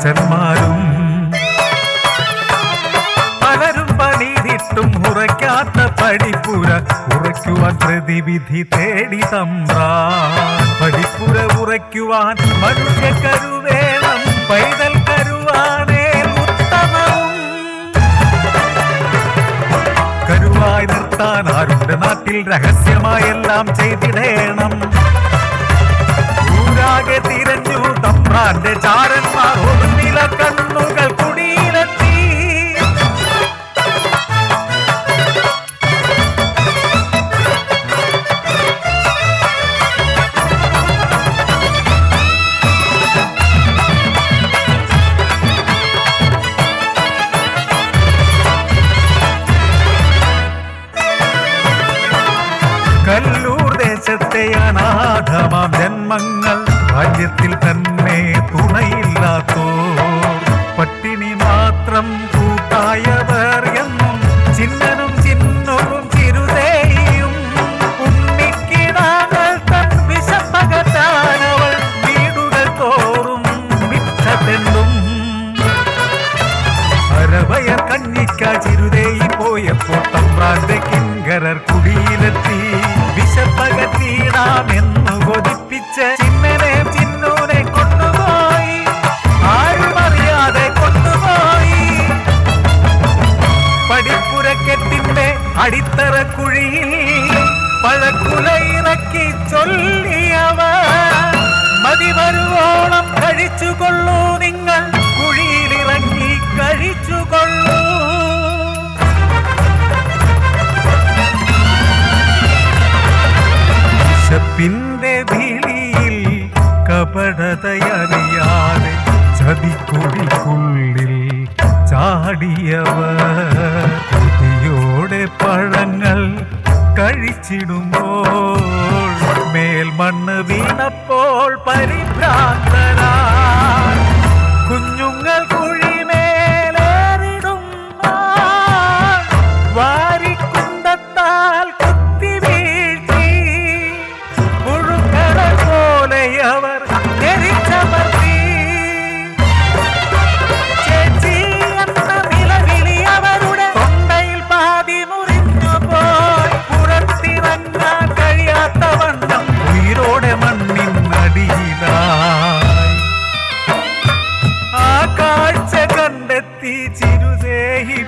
അച്ഛന്മാരും പലരും പണിതിട്ടും ഉറയ്ക്കാത്ത പടിപ്പുര ഉറയ്ക്കുവാൻ പ്രതിവിധി തേടി തമ്പ്രാൻ. പടിപ്പുര ഉറയ്ക്കുവാൻ മനുഷ്യക്കരുവേണം, പൈതൽ കരുവാനേ ഉത്തമവും. കരുവായി നിർത്താൻ ആരുടെ നാട്ടിൽ രഹസ്യമായെല്ലാം ചെയ്തിടേണം. ൂരാകെ തിരഞ്ഞു തമ്പ്രാന്റെ ചാരന്മാർ ഒരു നില കണ്ണുകൾ കുടിയിലെത്തി. കല്ലൂർ ദേശത്തെ അനാഥമാം ജന്മങ്ങൾ ഭാഗ്യത്തിൽ തന്നെ തുണയില്ലാത്തോ. പട്ടിണി മാത്രം കൂട്ടായവർ എന്നും ചിന്നനും ചിന്നവും ചിരുതേയും. ഉണ്ണിക്കിടാങ്ങൾ തൻ വിശപ്പകറ്റാനവൾ വീടുകൾ തോറും വിറ്റതെന്നും. അരവയർ കഞ്ഞിക്ക ചിരുതേയി പോയപ്പോൾ തമ്പ്രാന്റെ കിങ്കരർ കുടിയിലെത്തി. വിശപ്പകറ്റീടാമെന്നു കൊതിപ്പിച്ച് ചിന്നനെ ചിന്നൂനെ കൊണ്ടുപോയി. ആരും അറിയാതെ കൊണ്ടുപോയി. പടിപ്പുരക്കെട്ടിന്റെ അടിത്തറ കുഴിയിൽ പഴക്കുല ഇറക്കി ചൊല്ലിയവർ, മതി വരുവോളം കഴിച്ചുകൊള്ളൂ നിങ്ങൾ, കുഴിയിലിറങ്ങി കഴിച്ചുകൊള്ളൂ. വിശപ്പിന്റെ ഭീതിയിൽ കപടതയറിയാതെ ചതിക്കുഴിക്കുള്ളിൽ ചാടിയവർ കൊതിയോടെ പഴങ്ങൾ കഴിച്ചിടുമ്പോൾ മേൽമണ്ണ് വീണപ്പോൾ പരിഭ്രാന്തരായി കുഞ്ഞുങ്ങൾ കുഴിമേലേറിടുമ്പോൾ വാരിക്കുണ്ടത്താൽ കുത്തി വീഴ്ത്തി. പുഴുക്കളെ പോലെ അവർ ധരിച്ചമർത്തി. ചേച്ചി എന്ന നിലവിളി അവരുടെ തൊണ്ടയിൽ പാതി മുറിഞ്ഞു പോയി. പുറത്തിറങ്ങാൻ കഴിയാത്ത വണ്ണം ഉയിരോടെ മണ്ണിനടിയിലായി. ആ കാഴ്ച കണ്ടെത്തി ചിരുതേഹി